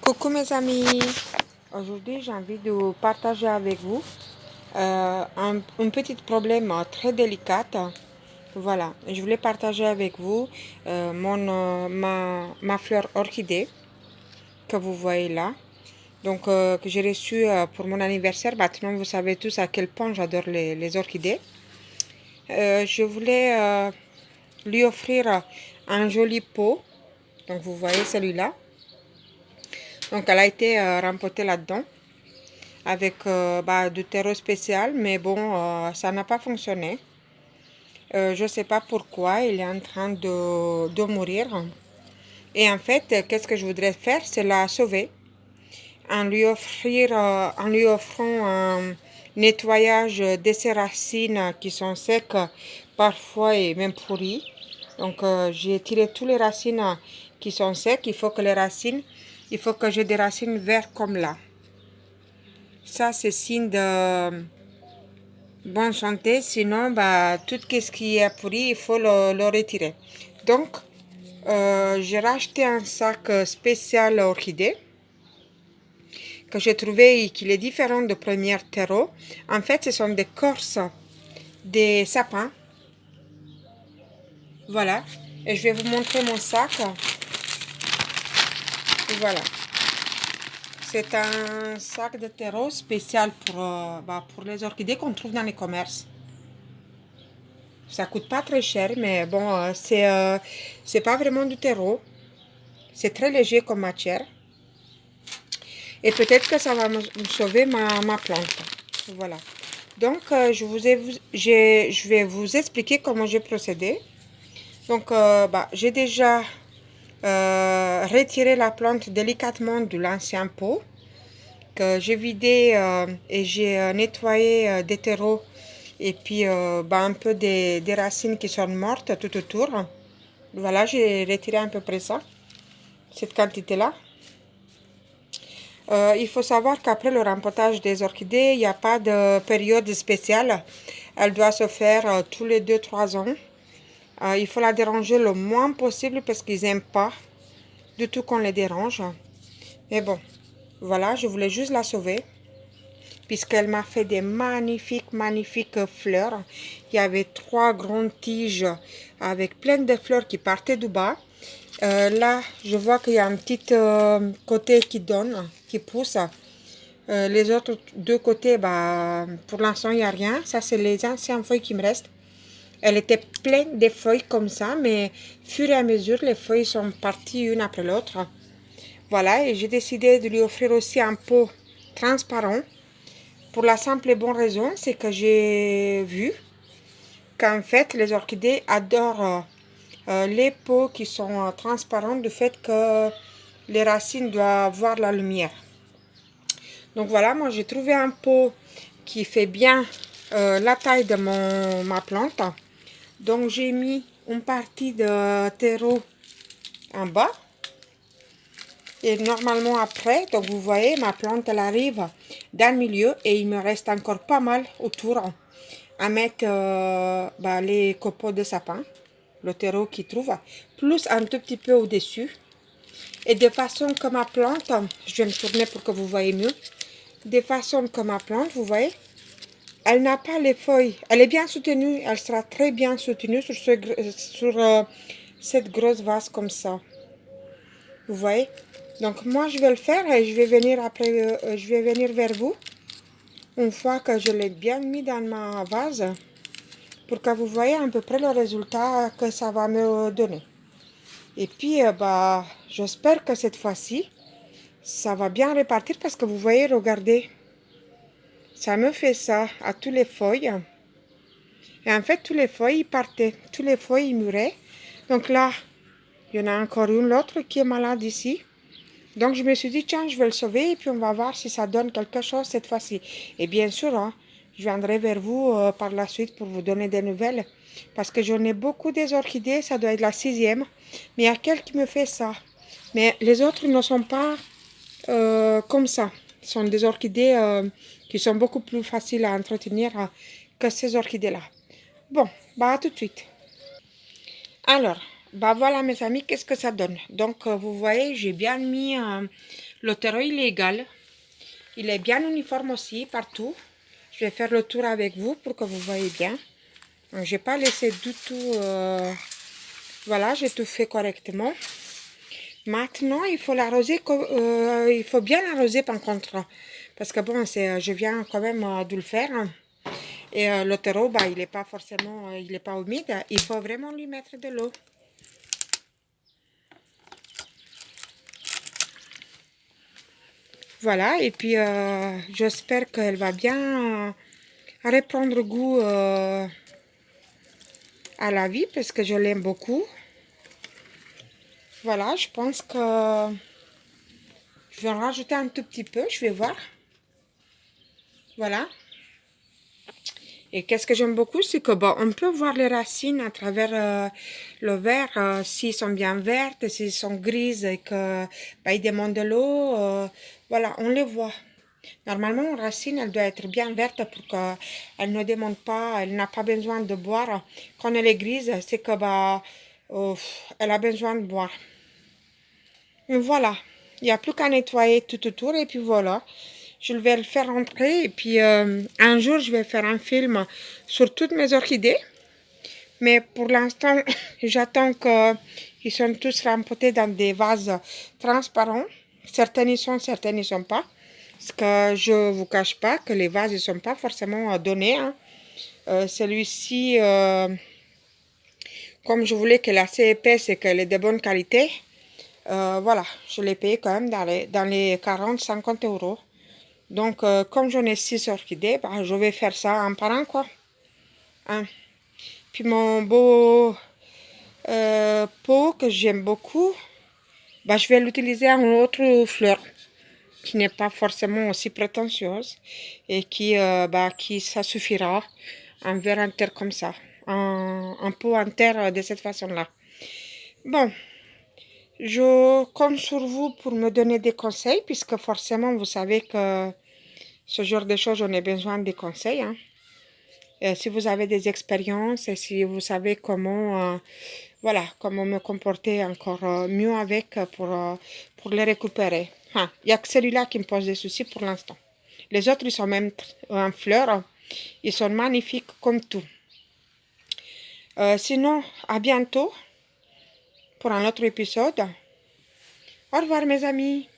Coucou mes amis, aujourd'hui j'ai envie de partager avec vous un petit problème très délicat. Voilà, je voulais partager avec vous ma fleur orchidée que vous voyez là. Donc que j'ai reçue pour mon anniversaire. Maintenant vous savez tous à quel point j'adore les orchidées. Je voulais lui offrir un joli pot. Donc vous voyez celui-là. Donc elle a été rempotée là-dedans avec du terreau spécial, mais bon, ça n'a pas fonctionné. Je ne sais pas pourquoi, il est en train de mourir. Et en fait, qu'est-ce que je voudrais faire, c'est la sauver en lui offrant un nettoyage de ses racines qui sont secs parfois et même pourries. Donc j'ai tiré toutes les racines qui sont secs. Il faut que j'ai des racines vertes comme là. Ça, c'est signe de bonne santé. Sinon, tout ce qui est pourri, il faut le retirer. Donc, j'ai racheté un sac spécial orchidée que j'ai trouvé qu'il est différent de premier terreau. En fait, ce sont des corses des sapins. Voilà. Et je vais vous montrer mon sac. Voilà. C'est un sac de terreau spécial pour les orchidées qu'on trouve dans les commerces. Ça coûte pas très cher, mais bon, c'est pas vraiment du terreau. C'est très léger comme matière. Et peut-être que ça va me sauver ma plante. Voilà. Donc, je vais vous expliquer comment j'ai procédé. Donc, j'ai déjà retiré la plante délicatement de l'ancien pot que j'ai vidé et j'ai nettoyé des terreaux et puis un peu des racines qui sont mortes tout autour. Voilà, j'ai retiré à peu près ça, cette quantité-là. Il faut savoir qu'après le rempotage des orchidées, il n'y a pas de période spéciale. Elle doit se faire tous les 2-3 ans. Il faut la déranger le moins possible parce qu'ils n'aiment pas du tout qu'on les dérange. Mais bon, voilà, je voulais juste la sauver puisqu'elle m'a fait des magnifiques fleurs. Il y avait 3 grandes tiges avec plein de fleurs qui partaient du bas. Là, je vois qu'il y a un petit côté qui donne, qui pousse. Les autres 2 côtés, pour l'instant, il n'y a rien. Ça, c'est les anciennes feuilles qui me restent. Elle était pleine de feuilles comme ça, mais au fur et à mesure, les feuilles sont parties une après l'autre. Voilà, et j'ai décidé de lui offrir aussi un pot transparent. Pour la simple et bonne raison, c'est que j'ai vu qu'en fait, les orchidées adorent les pots qui sont transparents du fait que les racines doivent voir la lumière. Donc voilà, moi j'ai trouvé un pot qui fait bien la taille de ma plante. Donc j'ai mis une partie de terreau en bas. Et normalement après, donc vous voyez, ma plante elle arrive dans le milieu et il me reste encore pas mal autour à mettre les copeaux de sapin, le terreau qu'il trouve, plus un tout petit peu au-dessus. Et de façon que ma plante, je vais me tourner pour que vous voyez mieux, de façon que ma plante, vous voyez, elle n'a pas les feuilles, elle est bien soutenue, elle sera très bien soutenue sur cette grosse vase comme ça. Vous voyez? Donc moi je vais le faire et je vais venir après, je vais venir vers vous une fois que je l'ai bien mis dans ma vase pour que vous voyez à peu près le résultat que ça va me donner. Et puis j'espère que cette fois-ci ça va bien répartir parce que vous voyez, regardez, ça me fait ça à toutes les feuilles. Et en fait, toutes les feuilles partaient, toutes les feuilles mûraient. Donc là, il y en a encore une, l'autre qui est malade ici. Donc je me suis dit, tiens, je vais le sauver et puis on va voir si ça donne quelque chose cette fois-ci. Et bien sûr, hein, je viendrai vers vous par la suite pour vous donner des nouvelles. Parce que j'en ai beaucoup des orchidées, ça doit être la 6e. Mais il y a quelques qui me fait ça. Mais les autres ne sont pas comme ça. Ce sont des orchidées qui sont beaucoup plus faciles à entretenir que ces orchidées-là. Bon, à tout de suite. Alors, Bah voilà mes amis, qu'est-ce que ça donne? Donc vous voyez, j'ai bien mis le terreau illégal. Il est bien uniforme aussi partout. Je vais faire le tour avec vous pour que vous voyez bien. Je n'ai pas laissé du tout... voilà, j'ai tout fait correctement. Maintenant, il faut l'arroser, il faut bien l'arroser par contre. Parce que bon, je viens quand même de le faire. Et le terreau, bah, il n'est pas forcément, il n'est pas humide. Il faut vraiment lui mettre de l'eau. Voilà, et puis j'espère qu'elle va bien reprendre goût à la vie parce que je l'aime beaucoup. Voilà, je pense que je vais en rajouter un tout petit peu, je vais voir. Voilà. Et qu'est-ce que j'aime beaucoup, c'est que bon, on peut voir les racines à travers le verre, s'ils sont bien vertes, s'ils sont grises et que bah, ils demandent de l'eau. Voilà, on les voit. Normalement, une racine, elle doit être bien verte pour qu'elle ne demande pas, elle n'a pas besoin de boire. Quand elle est grise, c'est que bah, elle a besoin de boire. Et voilà, il n'y a plus qu'à nettoyer tout autour et puis voilà. Je vais le faire rentrer et puis un jour, je vais faire un film sur toutes mes orchidées. Mais pour l'instant, j'attends qu'ils soient tous rempotés dans des vases transparents. Certains y sont, certains n'y sont pas. Parce que je ne vous cache pas que les vases ne sont pas forcément donnés. Hein. Celui-ci, comme je voulais qu'elle est assez épaisse et qu'elle est de bonne qualité, voilà, je l'ai payé quand même dans les 40-50 euros. Donc, comme j'en ai 6 orchidées, bah, je vais faire ça un par un, quoi. Hein. Puis mon beau pot que j'aime beaucoup, bah, je vais l'utiliser en autre fleur qui n'est pas forcément aussi prétentieuse et qui ça suffira un verre en terre comme ça, un pot en terre de cette façon-là. Bon, je compte sur vous pour me donner des conseils puisque forcément vous savez que ce genre de choses, j'en ai besoin des conseils. Hein. Si vous avez des expériences et si vous savez comment, voilà, comment me comporter encore mieux avec pour les récupérer. Enfin, il n'y a que celui-là qui me pose des soucis pour l'instant. Les autres, ils sont même en fleurs. Ils sont magnifiques comme tout. Sinon, à bientôt pour un autre épisode. Au revoir mes amis.